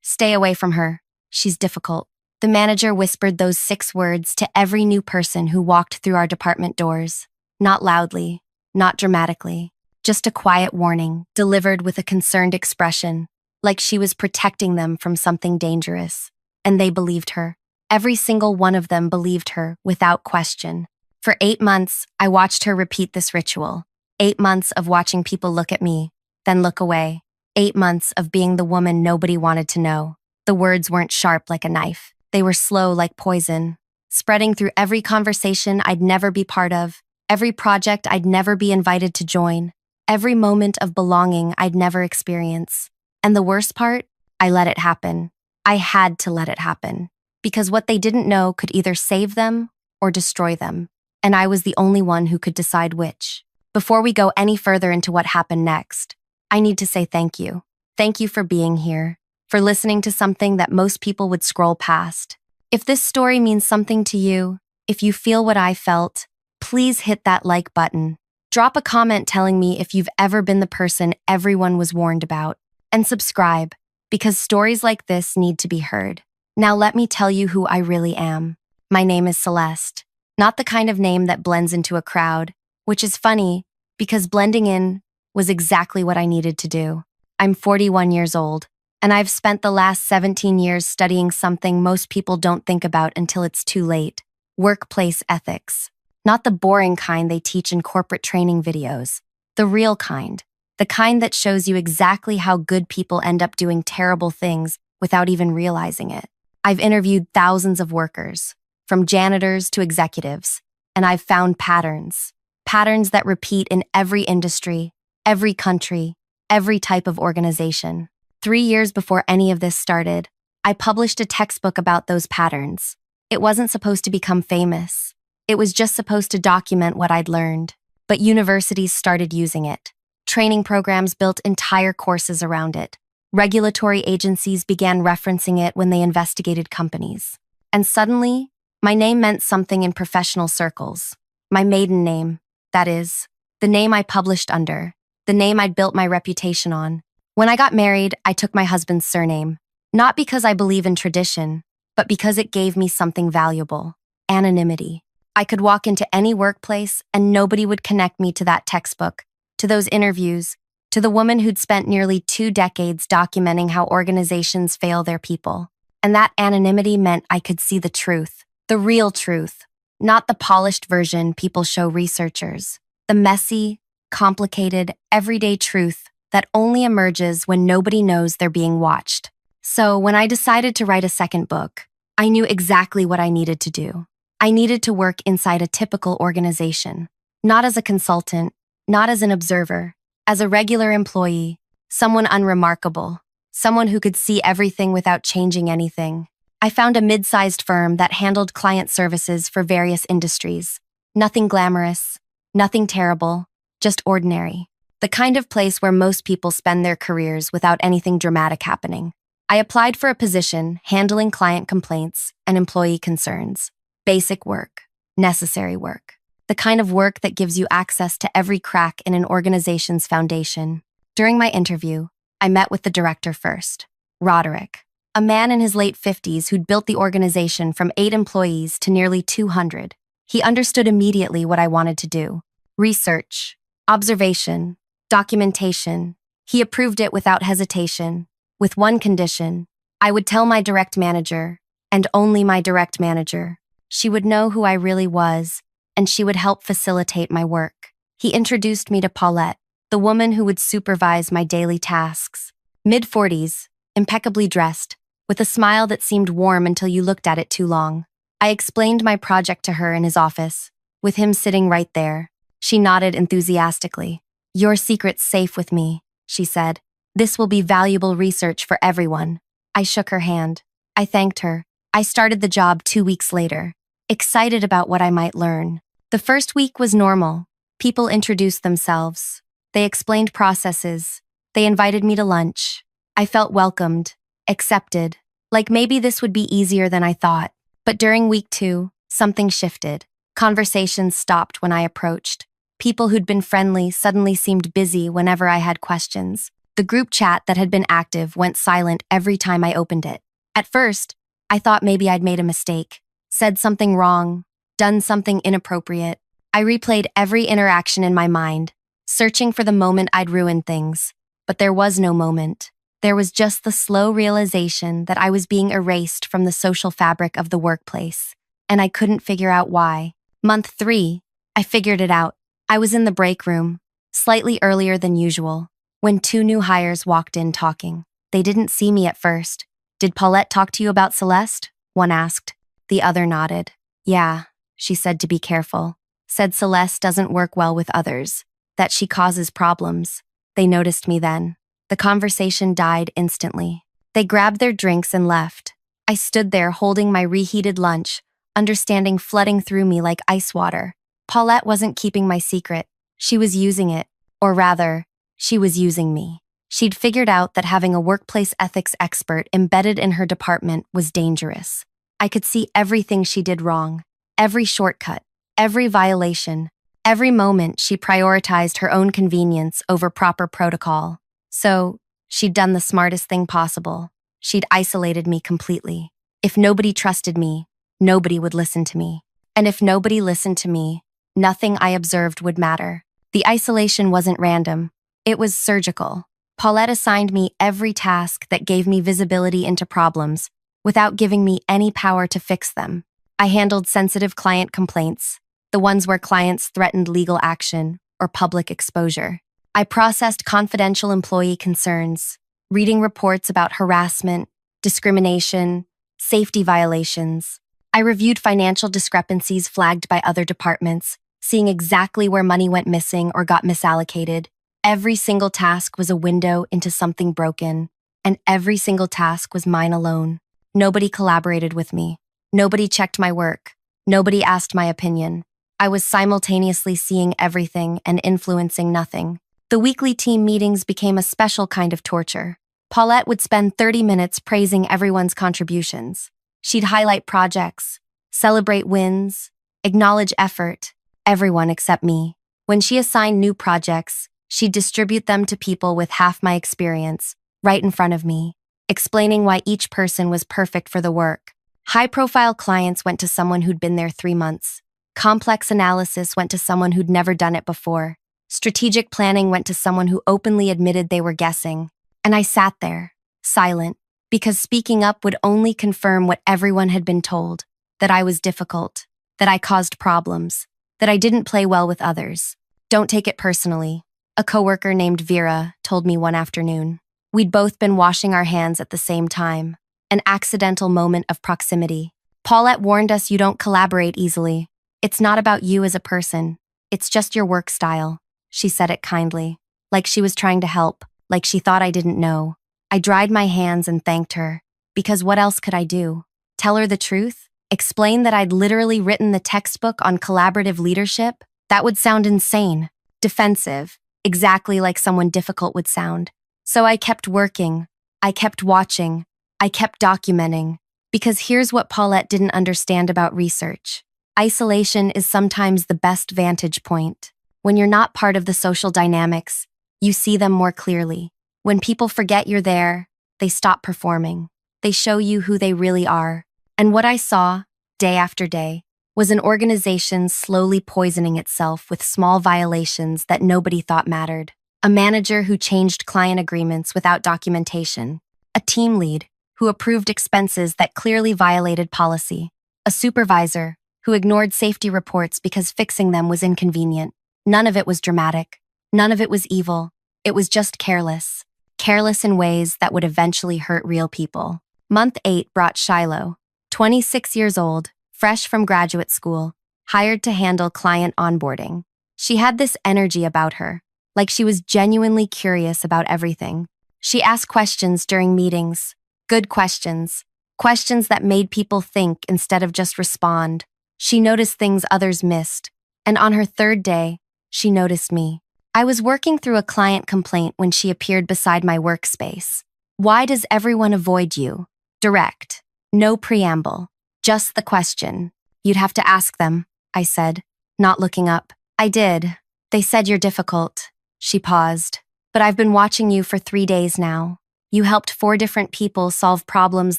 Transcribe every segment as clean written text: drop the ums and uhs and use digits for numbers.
Stay away from her. She's difficult. The manager whispered those 6 words to every new person who walked through our department doors. Not loudly, not dramatically, just a quiet warning, delivered with a concerned expression, like she was protecting them from something dangerous. And they believed her. Every single one of them believed her, without question. For 8 months, I watched her repeat this ritual. 8 months of watching people look at me, then look away. 8 months of being the woman nobody wanted to know. The words weren't sharp like a knife. They were slow like poison, spreading through every conversation I'd never be part of, every project I'd never be invited to join, every moment of belonging I'd never experience. And the worst part? I let it happen. I had to let it happen. Because what they didn't know could either save them or destroy them. And I was the only one who could decide which. Before we go any further into what happened next, I need to say thank you. Thank you for being here, for listening to something that most people would scroll past. If this story means something to you, if you feel what I felt, please hit that like button. Drop a comment telling me if you've ever been the person everyone was warned about. And subscribe, because stories like this need to be heard. Now let me tell you who I really am. My name is Celeste. Not the kind of name that blends into a crowd, which is funny, because blending in was exactly what I needed to do. I'm 41 years old, and I've spent the last 17 years studying something most people don't think about until it's too late: workplace ethics. Not the boring kind they teach in corporate training videos. The real kind. The kind that shows you exactly how good people end up doing terrible things without even realizing it. I've interviewed thousands of workers, from janitors to executives, and I've found patterns. Patterns that repeat in every industry, every country, every type of organization. 3 years before any of this started, I published a textbook about those patterns. It wasn't supposed to become famous. It was just supposed to document what I'd learned. But universities started using it. Training programs built entire courses around it. Regulatory agencies began referencing it when they investigated companies. And suddenly, my name meant something in professional circles. My maiden name, that is, the name I published under, the name I'd built my reputation on. When I got married, I took my husband's surname, not because I believe in tradition, but because it gave me something valuable: anonymity. I could walk into any workplace and nobody would connect me to that textbook, to those interviews, to the woman who'd spent nearly 2 decades documenting how organizations fail their people. And that anonymity meant I could see the truth, the real truth, not the polished version people show researchers, the messy, complicated, everyday truth that only emerges when nobody knows they're being watched. So when I decided to write a second book, I knew exactly what I needed to do. I needed to work inside a typical organization, not as a consultant, not as an observer, as a regular employee, someone unremarkable, someone who could see everything without changing anything. I found a mid-sized firm that handled client services for various industries. Nothing glamorous, nothing terrible, just ordinary. The kind of place where most people spend their careers without anything dramatic happening. I applied for a position handling client complaints and employee concerns. Basic work, necessary work. The kind of work that gives you access to every crack in an organization's foundation. During my interview, I met with the director first, Roderick, a man in his late 50s who'd built the organization from 8 employees to nearly 200. He understood immediately what I wanted to do: research, observation, documentation. He approved it without hesitation, with one condition: I would tell my direct manager, and only my direct manager. She would know who I really was, and she would help facilitate my work. He introduced me to Paulette, the woman who would supervise my daily tasks. Mid-40s, impeccably dressed, with a smile that seemed warm until you looked at it too long. I explained my project to her in his office, with him sitting right there. She nodded enthusiastically. "Your secret's safe with me," she said. "This will be valuable research for everyone." I shook her hand. I thanked her. I started the job 2 weeks later, excited about what I might learn. The first week was normal. People introduced themselves. They explained processes. They invited me to lunch. I felt welcomed, accepted, like maybe this would be easier than I thought. But during week 2, something shifted. Conversations stopped when I approached. People who'd been friendly suddenly seemed busy whenever I had questions. The group chat that had been active went silent every time I opened it. At first, I thought maybe I'd made a mistake, said something wrong, done something inappropriate. I replayed every interaction in my mind, searching for the moment I'd ruined things. But there was no moment. There was just the slow realization that I was being erased from the social fabric of the workplace, and I couldn't figure out why. Month 3, I figured it out. I was in the break room, slightly earlier than usual, when 2 new hires walked in talking. They didn't see me at first. "Did Paulette talk to you about Celeste?" one asked. The other nodded. "Yeah," she said, to be careful. "Said Celeste doesn't work well with others, that she causes problems." They noticed me then. The conversation died instantly. They grabbed their drinks and left. I stood there holding my reheated lunch, understanding flooding through me like ice water. Paulette wasn't keeping my secret. She was using it. Or rather, she was using me. She'd figured out that having a workplace ethics expert embedded in her department was dangerous. I could see everything she did wrong, every shortcut, every violation, every moment she prioritized her own convenience over proper protocol. So, she'd done the smartest thing possible. She'd isolated me completely. If nobody trusted me, nobody would listen to me. And if nobody listened to me, nothing I observed would matter. The isolation wasn't random. It was surgical. Paulette assigned me every task that gave me visibility into problems without giving me any power to fix them. I handled sensitive client complaints, the ones where clients threatened legal action or public exposure. I processed confidential employee concerns, reading reports about harassment, discrimination, safety violations. I reviewed financial discrepancies flagged by other departments, seeing exactly where money went missing or got misallocated. Every single task was a window into something broken, and every single task was mine alone. Nobody collaborated with me. Nobody checked my work. Nobody asked my opinion. I was simultaneously seeing everything and influencing nothing. The weekly team meetings became a special kind of torture. Paulette would spend 30 minutes praising everyone's contributions. She'd highlight projects, celebrate wins, acknowledge effort, everyone except me. When she assigned new projects, she'd distribute them to people with half my experience, right in front of me, explaining why each person was perfect for the work. High-profile clients went to someone who'd been there 3 months. Complex analysis went to someone who'd never done it before. Strategic planning went to someone who openly admitted they were guessing. And I sat there, silent, because speaking up would only confirm what everyone had been told, that I was difficult, that I caused problems, that I didn't play well with others. "Don't take it personally," a coworker named Vera told me one afternoon. We'd both been washing our hands at the same time, an accidental moment of proximity. "Paulette warned us you don't collaborate easily. It's not about you as a person. It's just your work style." She said it kindly, like she was trying to help, like she thought I didn't know. I dried my hands and thanked her, because what else could I do? Tell her the truth? Explain that I'd literally written the textbook on collaborative leadership? That would sound insane, defensive, exactly like someone difficult would sound. So I kept working, I kept watching, I kept documenting, because here's what Paulette didn't understand about research. Isolation is sometimes the best vantage point. When you're not part of the social dynamics, you see them more clearly. When people forget you're there, they stop performing. They show you who they really are. And what I saw, day after day, was an organization slowly poisoning itself with small violations that nobody thought mattered. A manager who changed client agreements without documentation. A team lead who approved expenses that clearly violated policy. A supervisor who ignored safety reports because fixing them was inconvenient. None of it was dramatic. None of it was evil. It was just careless. Careless in ways that would eventually hurt real people. Month 8 brought Shiloh, 26 years old, fresh from graduate school, hired to handle client onboarding. She had this energy about her, like she was genuinely curious about everything. She asked questions during meetings, good questions, questions that made people think instead of just respond. She noticed things others missed, and on her 3rd day, she noticed me. I was working through a client complaint when she appeared beside my workspace. "Why does everyone avoid you?" Direct. No preamble. Just the question. "You'd have to ask them," I said, not looking up. "I did. They said you're difficult." She paused. But I've been watching you for 3 days now. You helped 4 different people solve problems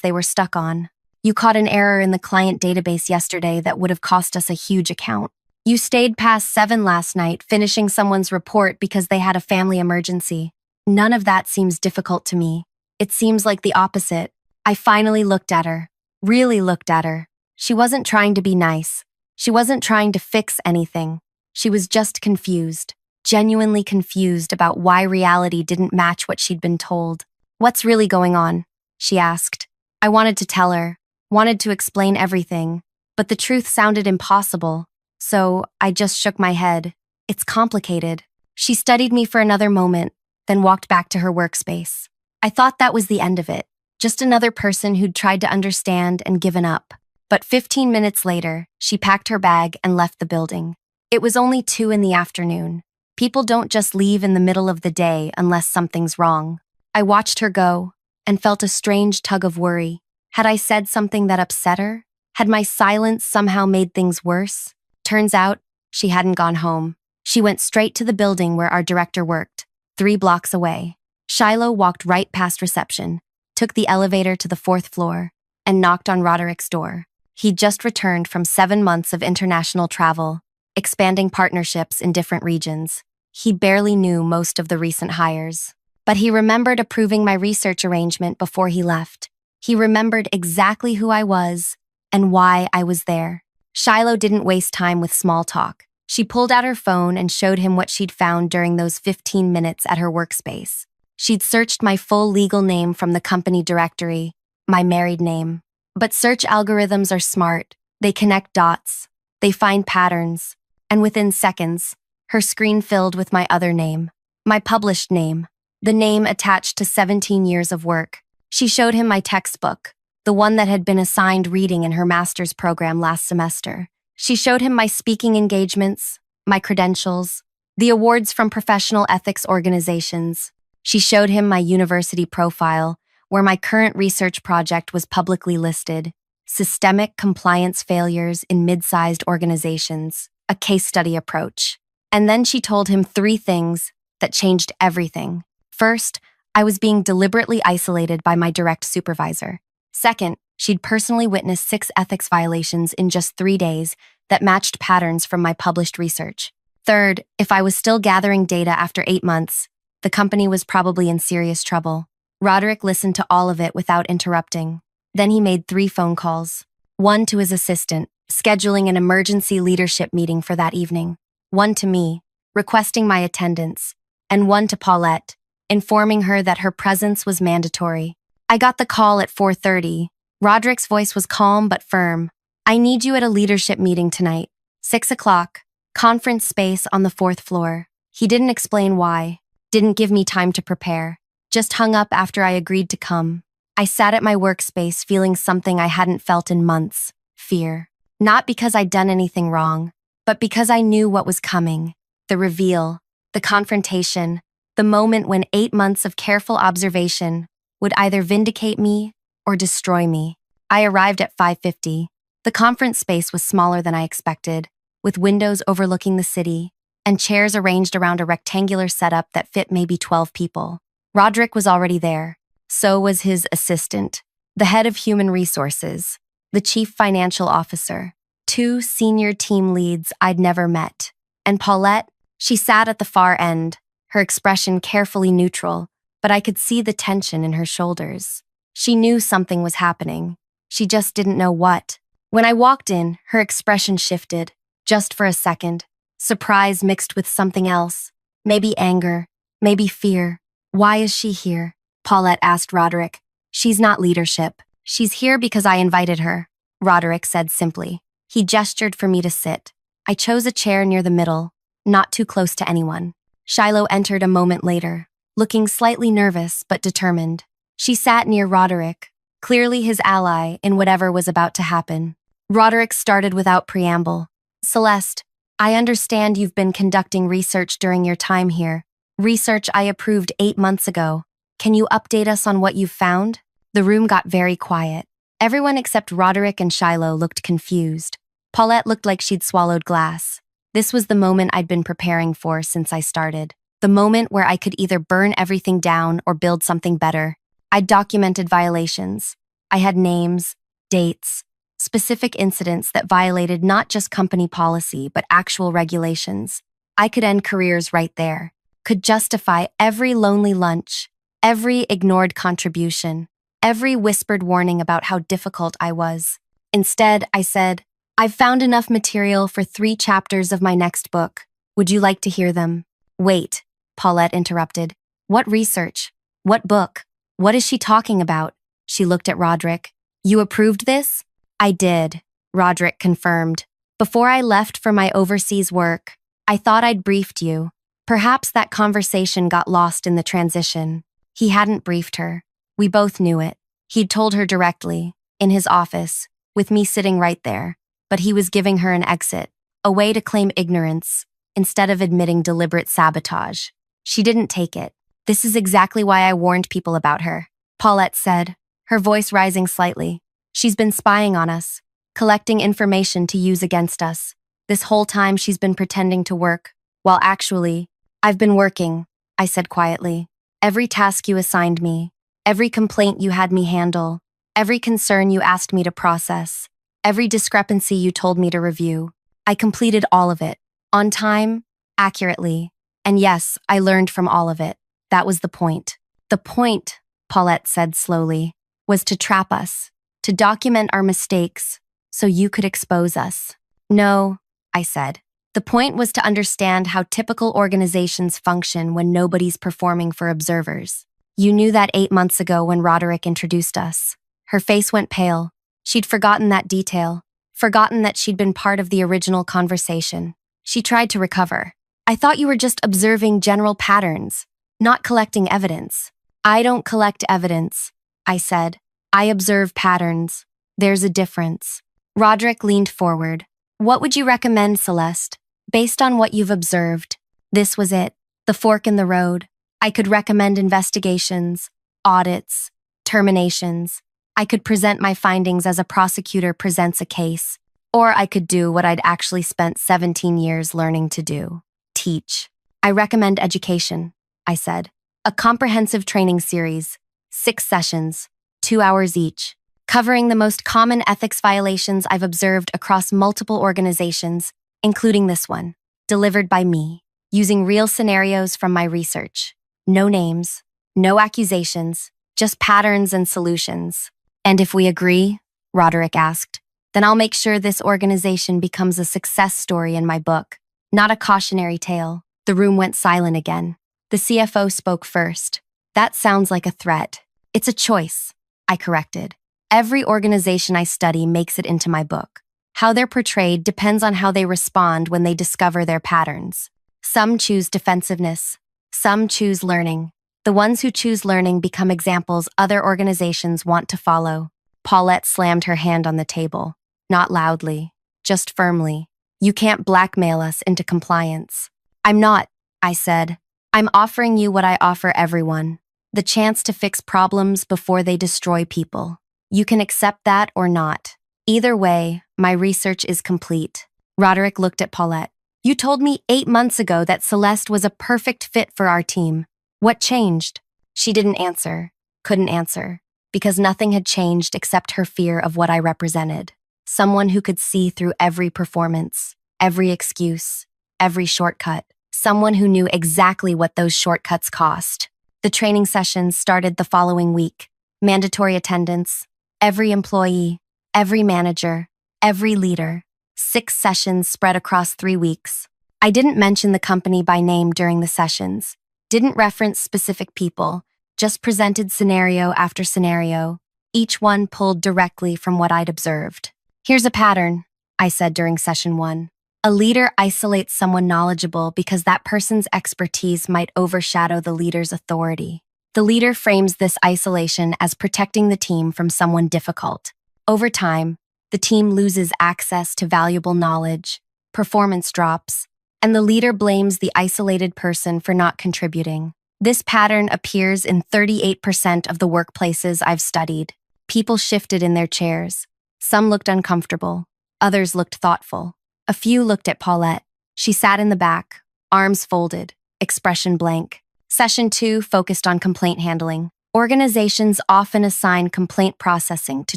they were stuck on. You caught an error in the client database yesterday that would have cost us a huge account. You stayed past 7 last night, finishing someone's report because they had a family emergency. None of that seems difficult to me. It seems like the opposite. I finally looked at her. Really looked at her. She wasn't trying to be nice. She wasn't trying to fix anything. She was just confused. Genuinely confused about why reality didn't match what she'd been told. "What's really going on?" she asked. I wanted to tell her, wanted to explain everything, but the truth sounded impossible, so I just shook my head. "It's complicated." She studied me for another moment, then walked back to her workspace. I thought that was the end of it, just another person who'd tried to understand and given up. But 15 minutes later, she packed her bag and left the building. It was only 2 in the afternoon. People don't just leave in the middle of the day unless something's wrong. I watched her go and felt a strange tug of worry. Had I said something that upset her? Had my silence somehow made things worse? Turns out, she hadn't gone home. She went straight to the building where our director worked, 3 blocks away. Shiloh walked right past reception, took the elevator to the 4th floor, and knocked on Roderick's door. He'd just returned from 7 months of international travel, expanding partnerships in different regions. He barely knew most of the recent hires, but he remembered approving my research arrangement before he left. He remembered exactly who I was and why I was there. Shiloh didn't waste time with small talk. She pulled out her phone and showed him what she'd found during those 15 minutes at her workspace. She'd searched my full legal name from the company directory, my married name. But search algorithms are smart. They connect dots. They find patterns. And within seconds, her screen filled with my other name, my published name, the name attached to 17 years of work. She showed him my textbook, the one that had been assigned reading in her master's program last semester. She showed him my speaking engagements, my credentials, the awards from professional ethics organizations. She showed him my university profile, where my current research project was publicly listed, systemic compliance failures in mid-sized organizations, a case study approach. And then she told him 3 things that changed everything. First, I was being deliberately isolated by my direct supervisor. Second, she'd personally witnessed 6 ethics violations in just 3 days that matched patterns from my published research. Third, if I was still gathering data after 8 months, the company was probably in serious trouble. Roderick listened to all of it without interrupting. Then he made 3 phone calls. One to his assistant, scheduling an emergency leadership meeting for that evening. One to me, requesting my attendance. And one to Paulette, informing her that her presence was mandatory. I got the call at 4:30. Roderick's voice was calm but firm. "I need you at a leadership meeting tonight. 6 o'clock. Conference space on the 4th floor." He didn't explain why. Didn't give me time to prepare. Just hung up after I agreed to come. I sat at my workspace feeling something I hadn't felt in months. Fear. Not because I'd done anything wrong, but because I knew what was coming. The reveal. The confrontation. The moment when 8 months of careful observation would either vindicate me or destroy me. I arrived at 5:50. The conference space was smaller than I expected, with windows overlooking the city and chairs arranged around a rectangular setup that fit maybe 12 people. Roderick was already there. So was his assistant, the head of human resources, the chief financial officer, 2 senior team leads I'd never met. And Paulette, she sat at the far end, her expression carefully neutral, but I could see the tension in her shoulders. She knew something was happening. She just didn't know what. When I walked in, her expression shifted, just for a second. Surprise mixed with something else. Maybe anger, maybe fear. "Why is she here?" Paulette asked Roderick. "She's not leadership. She's here because I invited her," Roderick said simply. He gestured for me to sit. I chose a chair near the middle, not too close to anyone. Shiloh entered a moment later, looking slightly nervous but determined. She sat near Roderick, clearly his ally in whatever was about to happen. Roderick started without preamble. "Celeste, I understand you've been conducting research during your time here. Research I approved 8 months ago. Can you update us on what you've found?" The room got very quiet. Everyone except Roderick and Shiloh looked confused. Paulette looked like she'd swallowed glass. This was the moment I'd been preparing for since I started. The moment where I could either burn everything down or build something better. I'd documented violations. I had names, dates, specific incidents that violated not just company policy, but actual regulations. I could end careers right there, could justify every lonely lunch, every ignored contribution, every whispered warning about how difficult I was. Instead, I said, I've found enough material for 3 chapters of my next book. Would you like to hear them? Wait, Paulette interrupted. What research? What book? What is she talking about? She looked at Roderick. You approved this? I did, Roderick confirmed. Before I left for my overseas work, I thought I'd briefed you. Perhaps that conversation got lost in the transition. He hadn't briefed her. We both knew it. He'd told her directly, in his office, with me sitting right there. But he was giving her an exit, a way to claim ignorance, instead of admitting deliberate sabotage. She didn't take it. This is exactly why I warned people about her, Paulette said, her voice rising slightly. She's been spying on us, collecting information to use against us. This whole time she's been pretending to work, while actually, I've been working, I said quietly. Every task you assigned me, every complaint you had me handle, every concern you asked me to process, every discrepancy you told me to review, I completed all of it, on time, accurately, and yes, I learned from all of it. That was the point. The point, Paulette said slowly, was to trap us, to document our mistakes, so you could expose us. No, I said. The point was to understand how typical organizations function when nobody's performing for observers. You knew that 8 months ago when Roderick introduced us. Her face went pale. She'd forgotten that detail, forgotten that she'd been part of the original conversation. She tried to recover. I thought you were just observing general patterns, not collecting evidence. I don't collect evidence, I said. I observe patterns. There's a difference. Roderick leaned forward. What would you recommend, Celeste? Based on what you've observed. This was it, the fork in the road. I could recommend investigations, audits, terminations. I could present my findings as a prosecutor presents a case, or I could do what I'd actually spent 17 years learning to do, teach. I recommend education, I said. A comprehensive training series, 6 sessions, 2 hours each, covering the most common ethics violations I've observed across multiple organizations, including this one, delivered by me, using real scenarios from my research. No names, no accusations, just patterns and solutions. And if we agree, Roderick asked, then I'll make sure this organization becomes a success story in my book, not a cautionary tale. The room went silent again. The CFO spoke first. That sounds like a threat. It's a choice, I corrected. Every organization I study makes it into my book. How they're portrayed depends on how they respond when they discover their patterns. Some choose defensiveness. Some choose learning. The ones who choose learning become examples other organizations want to follow. Paulette slammed her hand on the table. Not loudly, just firmly. You can't blackmail us into compliance. I'm not, I said. I'm offering you what I offer everyone. The chance to fix problems before they destroy people. You can accept that or not. Either way, my research is complete. Roderick looked at Paulette. You told me 8 months ago that Celeste was a perfect fit for our team. What changed? She didn't answer, couldn't answer, because nothing had changed except her fear of what I represented. Someone who could see through every performance, every excuse, every shortcut. Someone who knew exactly what those shortcuts cost. The training sessions started the following week. Mandatory attendance. Every employee, every manager, every leader. 6 sessions spread across 3 weeks. I didn't mention the company by name during the sessions. Didn't reference specific people, just presented scenario after scenario, each one pulled directly from what I'd observed. Here's a pattern, I said during session 1. A leader isolates someone knowledgeable because that person's expertise might overshadow the leader's authority. The leader frames this isolation as protecting the team from someone difficult. Over time, the team loses access to valuable knowledge, performance drops, and the leader blames the isolated person for not contributing. This pattern appears in 38% of the workplaces I've studied. People shifted in their chairs. Some looked uncomfortable. Others looked thoughtful. A few looked at Paulette. She sat in the back, arms folded, expression blank. Session 2 focused on complaint handling. Organizations often assign complaint processing to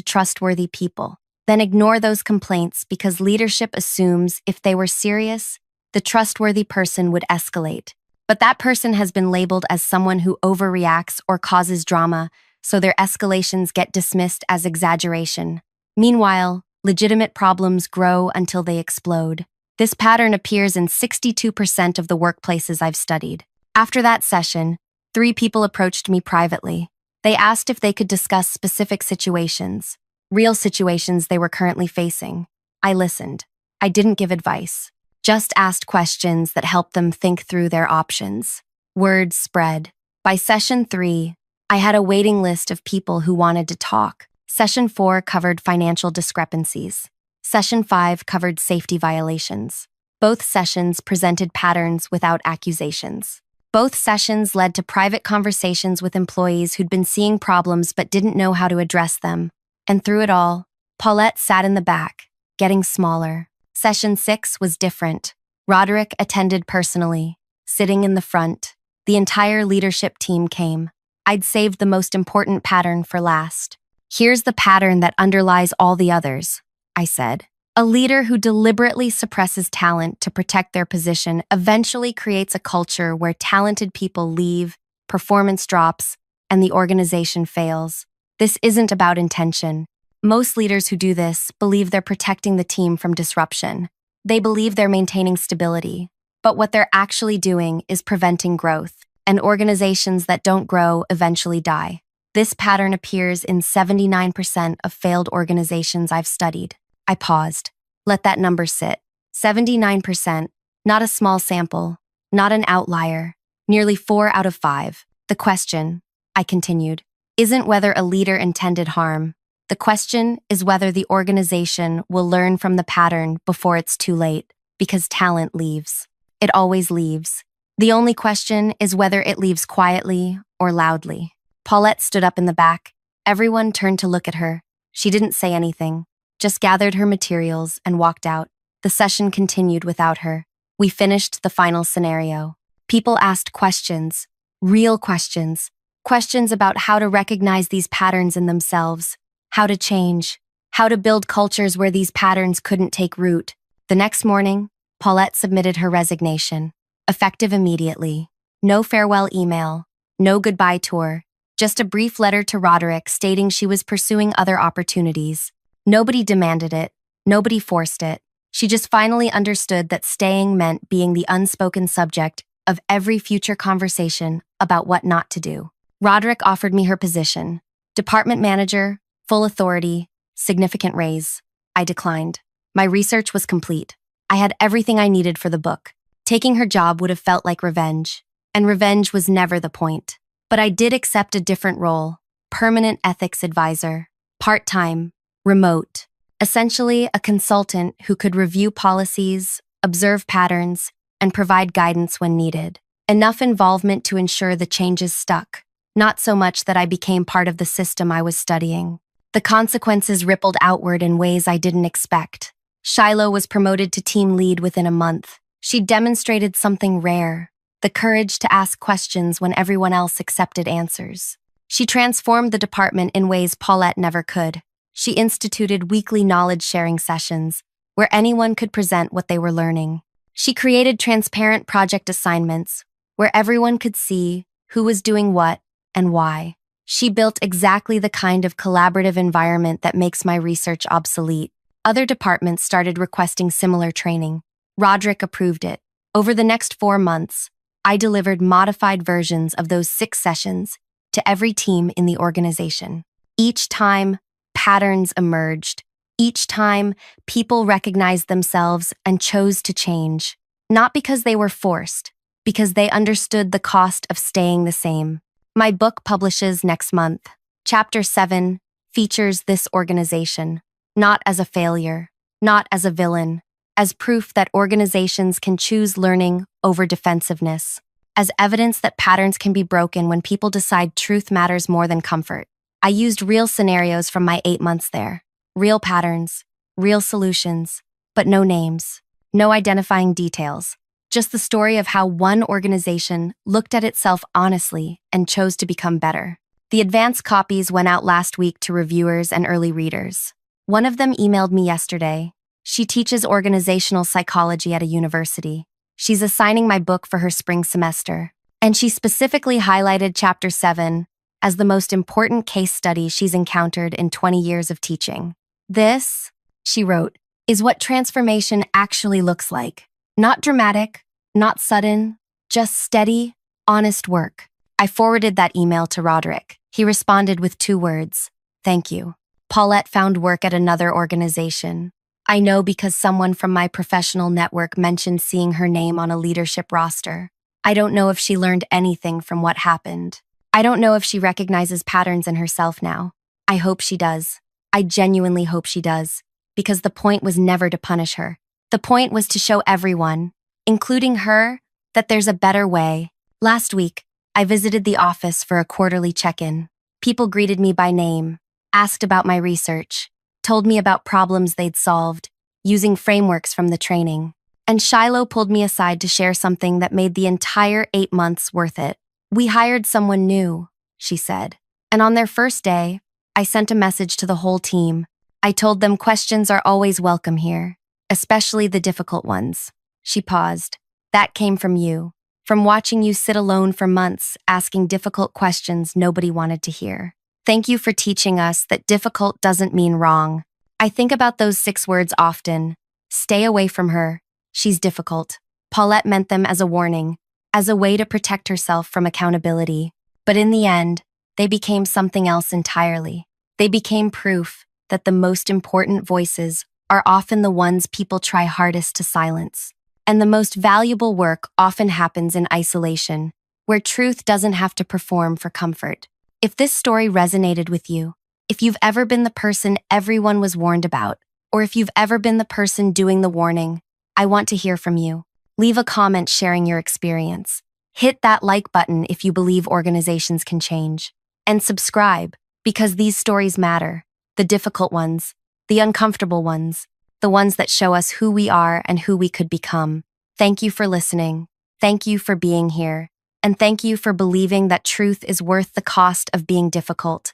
trustworthy people, then ignore those complaints because leadership assumes if they were serious, the trustworthy person would escalate. But that person has been labeled as someone who overreacts or causes drama, so their escalations get dismissed as exaggeration. Meanwhile, legitimate problems grow until they explode. This pattern appears in 62% of the workplaces I've studied. After that session, 3 people approached me privately. They asked if they could discuss specific situations, real situations they were currently facing. I listened. I didn't give advice, just asked questions that helped them think through their options. Word spread. By session 3, I had a waiting list of people who wanted to talk. Session 4 covered financial discrepancies. Session 5 covered safety violations. Both sessions presented patterns without accusations. Both sessions led to private conversations with employees who'd been seeing problems but didn't know how to address them. And through it all, Paulette sat in the back, getting smaller. Session 6 was different. Roderick attended personally, sitting in the front. The entire leadership team came. I'd saved the most important pattern for last. Here's the pattern that underlies all the others, I said. A leader who deliberately suppresses talent to protect their position eventually creates a culture where talented people leave, performance drops, and the organization fails. This isn't about intention. Most leaders who do this believe they're protecting the team from disruption. They believe they're maintaining stability. But what they're actually doing is preventing growth, and organizations that don't grow eventually die. This pattern appears in 79% of failed organizations I've studied. I paused. Let that number sit. 79%, not a small sample, not an outlier, nearly 4 out of 5. The question, I continued, isn't whether a leader intended harm. The question is whether the organization will learn from the pattern before it's too late, because talent leaves. It always leaves. The only question is whether it leaves quietly or loudly. Paulette stood up in the back. Everyone turned to look at her. She didn't say anything, just gathered her materials and walked out. The session continued without her. We finished the final scenario. People asked questions, real questions, questions about how to recognize these patterns in themselves, how to change, how to build cultures where these patterns couldn't take root. The next morning, Paulette submitted her resignation, effective immediately. No farewell email, no goodbye tour, just a brief letter to Roderick stating she was pursuing other opportunities. Nobody demanded it, nobody forced it. She just finally understood that staying meant being the unspoken subject of every future conversation about what not to do. Roderick offered me her position, department manager, full authority, significant raise. I declined. My research was complete. I had everything I needed for the book. Taking her job would have felt like revenge, and revenge was never the point. But I did accept a different role, permanent ethics advisor, part-time, remote, essentially a consultant who could review policies, observe patterns, and provide guidance when needed. Enough involvement to ensure the changes stuck, not so much that I became part of the system I was studying. The consequences rippled outward in ways I didn't expect. Shiloh was promoted to team lead within a month. She demonstrated something rare, the courage to ask questions when everyone else accepted answers. She transformed the department in ways Paulette never could. She instituted weekly knowledge-sharing sessions where anyone could present what they were learning. She created transparent project assignments where everyone could see who was doing what and why. She built exactly the kind of collaborative environment that makes my research obsolete. Other departments started requesting similar training. Roderick approved it. Over the next 4 months, I delivered modified versions of those 6 sessions to every team in the organization. Each time, patterns emerged. Each time, people recognized themselves and chose to change. Not because they were forced, because they understood the cost of staying the same. My book publishes next month. Chapter 7 features this organization, not as a failure, not as a villain, as proof that organizations can choose learning over defensiveness, as evidence that patterns can be broken when people decide truth matters more than comfort. I used real scenarios from my 8 months there, real patterns, real solutions, but no names, no identifying details, just the story of how one organization looked at itself honestly and chose to become better. The advance copies went out last week to reviewers and early readers. One of them emailed me yesterday. She teaches organizational psychology at a university. She's assigning my book for her spring semester, and she specifically highlighted Chapter 7 as the most important case study she's encountered in 20 years of teaching. This, she wrote, is what transformation actually looks like. Not dramatic, not sudden, just steady, honest work. I forwarded that email to Roderick. He responded with 2 words, "Thank you." Paulette found work at another organization. I know because someone from my professional network mentioned seeing her name on a leadership roster. I don't know if she learned anything from what happened. I don't know if she recognizes patterns in herself now. I hope she does. I genuinely hope she does, because the point was never to punish her. The point was to show everyone, including her, that there's a better way. Last week, I visited the office for a quarterly check-in. People greeted me by name, asked about my research, told me about problems they'd solved, using frameworks from the training. And Shiloh pulled me aside to share something that made the entire 8 months worth it. "We hired someone new," she said. "And on their first day, I sent a message to the whole team. I told them questions are always welcome here, especially the difficult ones." She paused. "That came from you. From watching you sit alone for months, asking difficult questions nobody wanted to hear. Thank you for teaching us that difficult doesn't mean wrong." I think about those 6 words often. Stay away from her. She's difficult. Paulette meant them as a warning, as a way to protect herself from accountability. But in the end, they became something else entirely. They became proof that the most important voices are often the ones people try hardest to silence. And the most valuable work often happens in isolation, where truth doesn't have to perform for comfort. If this story resonated with you, if you've ever been the person everyone was warned about, or if you've ever been the person doing the warning, I want to hear from you. Leave a comment sharing your experience. Hit that like button if you believe organizations can change. And subscribe, because these stories matter. The difficult ones, the uncomfortable ones, the ones that show us who we are and who we could become. Thank you for listening. Thank you for being here. And thank you for believing that truth is worth the cost of being difficult.